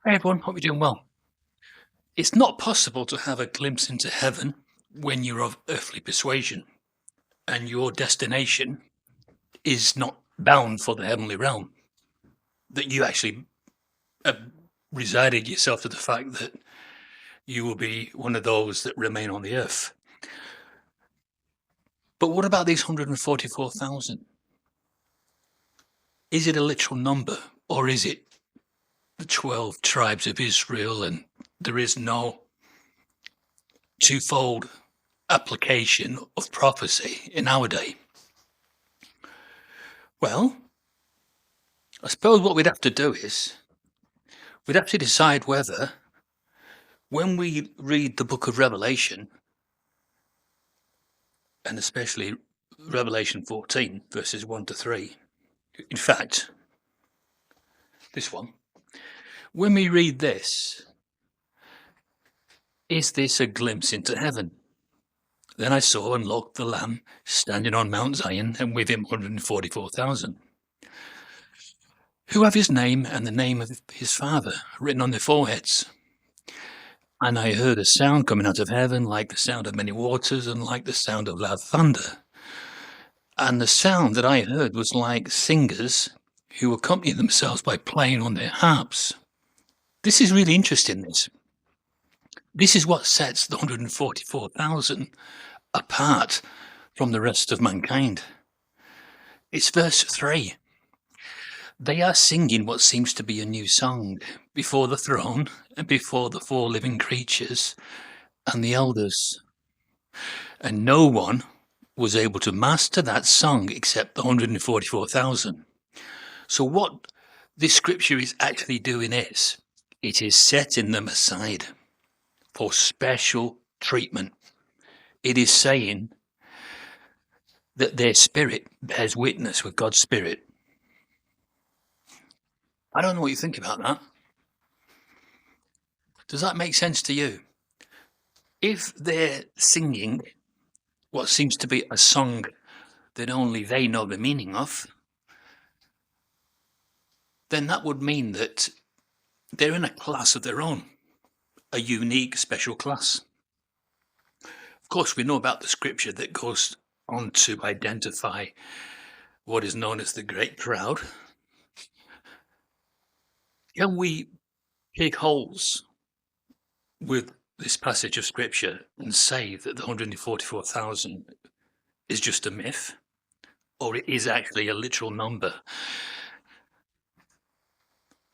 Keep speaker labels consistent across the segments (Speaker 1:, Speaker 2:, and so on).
Speaker 1: Hey everyone, hope you're doing well. It's not possible to have a glimpse into heaven when you're of earthly persuasion and your destination is not bound for the heavenly realm. That you actually have resided yourself to the fact that you will be one of those that remain on the earth. But what about these 144,000? Is it a literal number or is it the 12 tribes of Israel and there is no twofold application of prophecy in our day? Well, I suppose what we'd have to do is we'd have to decide whether, when we read the book of Revelation, and especially Revelation 14, verses 1 to 3, in fact, this one, when we read this, is this a glimpse into heaven? Then I saw and looked the Lamb standing on Mount Zion, and with him 144,000, who have his name and the name of his Father written on their foreheads. And I heard a sound coming out of heaven like the sound of many waters and like the sound of loud thunder. And the sound that I heard was like singers who accompany themselves by playing on their harps. This is really interesting, this. This is what sets the 144,000 apart from the rest of mankind. It's verse 3. They are singing what seems to be a new song before the throne and before the four living creatures and the elders. And no one was able to master that song except the 144,000. So what this scripture is actually doing is, it is setting them aside for special treatment. It is saying that their spirit bears witness with God's spirit. I don't know what you think about that. Does that make sense to you? If they're singing what seems to be a song that only they know the meaning of, then that would mean that they're in a class of their own, a unique, special class. Of course, we know about the scripture that goes on to identify what is known as the great crowd. Can we pick holes with this passage of scripture and say that the 144,000 is just a myth, or it is actually a literal number?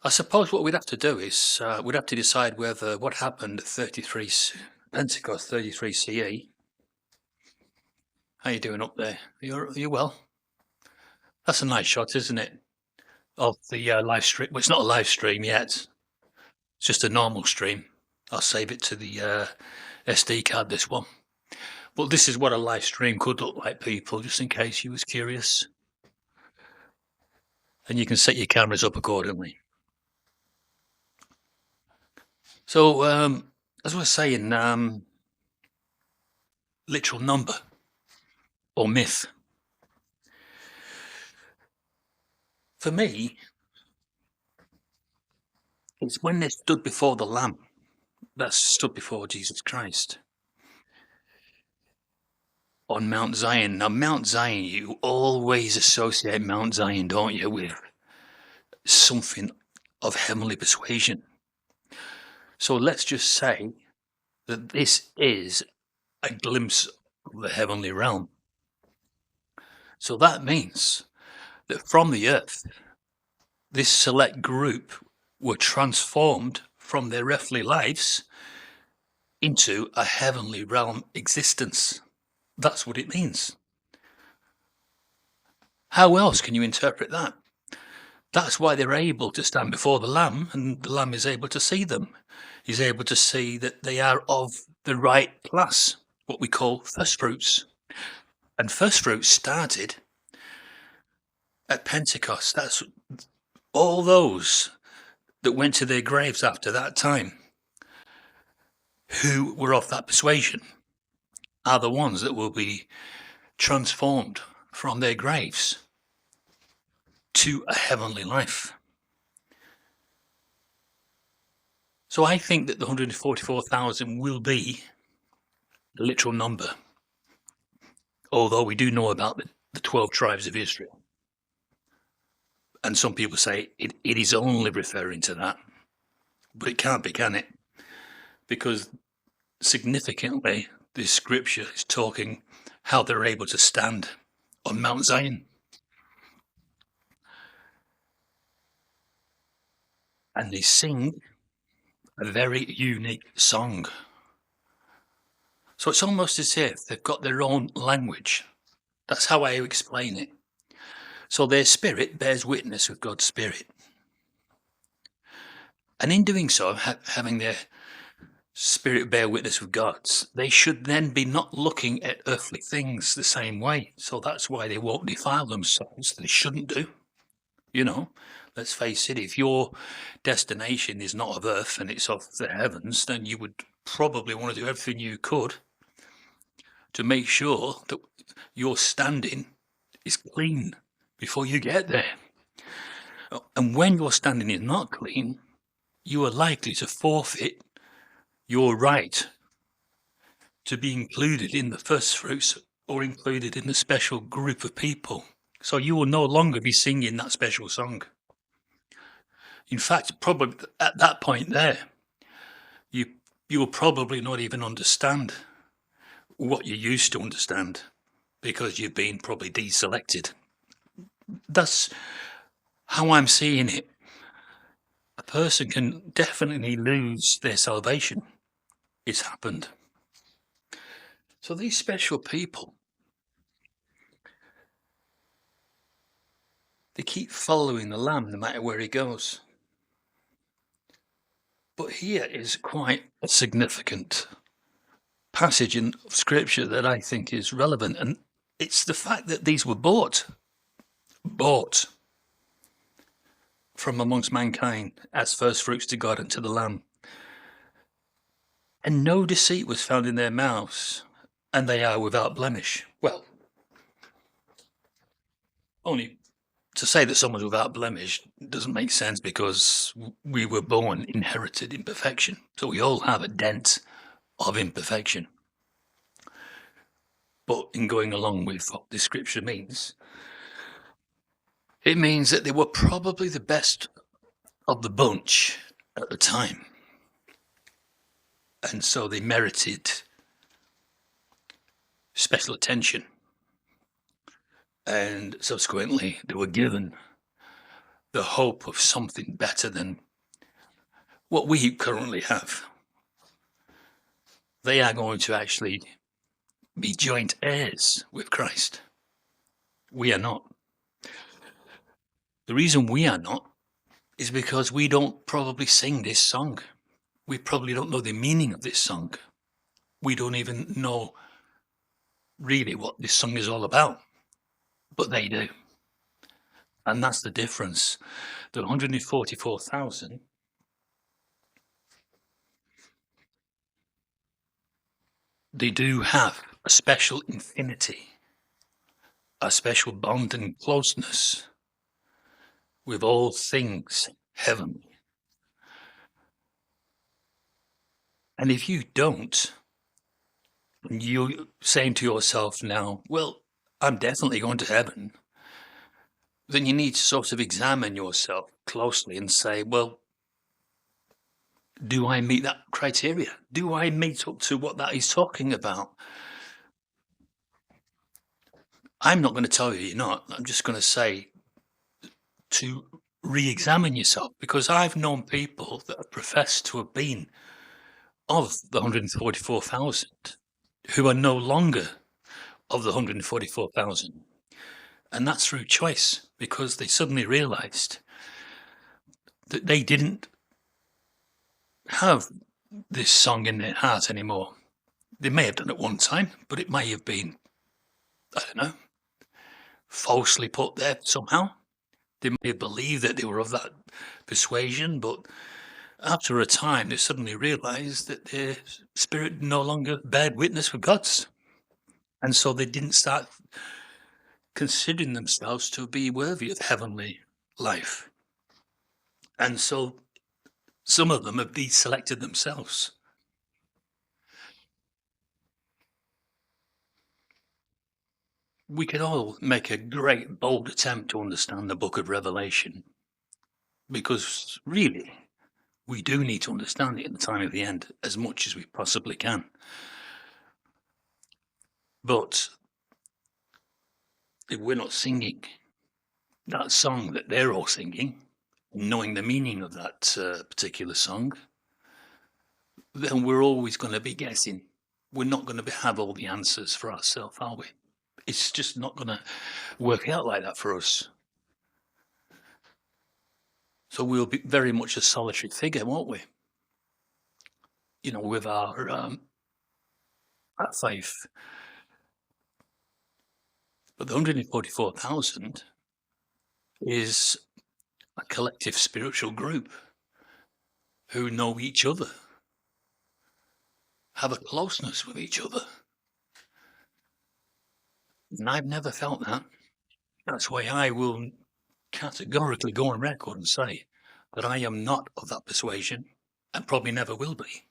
Speaker 1: I suppose what we'd have to do is we'd have to decide whether what happened at 33 Pentecost 33 CE. How you doing up there? Are you well? That's a nice shot, isn't it? Of the live stream. Well, it's not a live stream yet. It's just a normal stream. I'll save it to the SD card, this one. But this is what a live stream could look like, people, just in case you was curious. And you can set your cameras up accordingly. So, as I was saying, literal number or myth. For me, it's when they stood before the Lamb, that stood before Jesus Christ on Mount Zion. Now, Mount Zion, you always associate Mount Zion, don't you, with something of heavenly persuasion. So let's just say that this is a glimpse of the heavenly realm. So that means that from the earth, this select group were transformed from their earthly lives into a heavenly realm existence. That's what it means. How else can you interpret that? That's why they're able to stand before the Lamb, and the Lamb is able to see them. He's able to see that they are of the right class, what we call first fruits. And first fruits started at Pentecost. That's all those that went to their graves after that time who were of that persuasion are the ones that will be transformed from their graves to a heavenly life. So I think that the 144,000 will be the literal number, although we do know about the 12 tribes of Israel. And some people say it is only referring to that, but it can't be, can it? Because significantly, this scripture is talking how they're able to stand on Mount Zion. And they sing a very unique song. So it's almost as if they've got their own language. That's how I explain it. So their spirit bears witness with God's spirit. And in doing so, having their spirit bear witness with God's, they should then be not looking at earthly things the same way. So that's why they won't defile themselves. They shouldn't do. You know, let's face it, if your destination is not of earth and it's of the heavens, then you would probably want to do everything you could to make sure that your standing is clean before you get there. And when your standing is not clean, you are likely to forfeit your right to be included in the first fruits or included in the special group of people. So you will no longer be singing that special song. In fact, probably at that point there, you will probably not even understand what you used to understand because you've been probably deselected. That's how I'm seeing it. A person can definitely lose their salvation. It's happened. So these special people, they keep following the Lamb no matter where he goes. But here is quite a significant passage in Scripture that I think is relevant, and it's the fact that these were bought from amongst mankind as first fruits to God and to the Lamb. And no deceit was found in their mouths, and they are without blemish. Well, only to say that someone's without blemish doesn't make sense because we were born inherited imperfection. So we all have a dent of imperfection. But in going along with what this scripture means, it means that they were probably the best of the bunch at the time. And so they merited special attention. And subsequently, they were given the hope of something better than what we currently have. They are going to actually be joint heirs with Christ. We are not. The reason we are not is because we don't probably sing this song. We probably don't know the meaning of this song. We don't even know really what this song is all about. But they do. And that's the difference. The 144,000 they do have a special infinity, a special bond and closeness with all things heavenly. And if you don't, and you're saying to yourself now, well, I'm definitely going to heaven, then you need to sort of examine yourself closely and say, well, do I meet that criteria? Do I meet up to what that is talking about? I'm not going to tell you you're not. I'm just going to say to re-examine yourself, because I've known people that have professed to have been of the 144,000 who are no longer of the 144,000. And that's through choice, because they suddenly realized that they didn't have this song in their heart anymore. They may have done it one time, but it may have been, I don't know, falsely put there somehow. They may have believed that they were of that persuasion, but after a time they suddenly realized that their spirit no longer bared witness with God's. And so they didn't start considering themselves to be worthy of heavenly life. And so Some of them have deselected themselves. We could all make a great bold attempt to understand the book of Revelation, because really, we do need to understand it at the time of the end as much as we possibly can. But if we're not singing that song that they're all singing, knowing the meaning of that particular song, then we're always going to be guessing. We're not going to have all the answers for ourselves, are we? It's just not going to work out like that for us. So we'll be very much a solitary figure, won't we? You know, with our faith. But the 144,000 is a collective spiritual group who know each other, have a closeness with each other. And I've never felt that. That's why I will categorically go on record and say that I am not of that persuasion and probably never will be.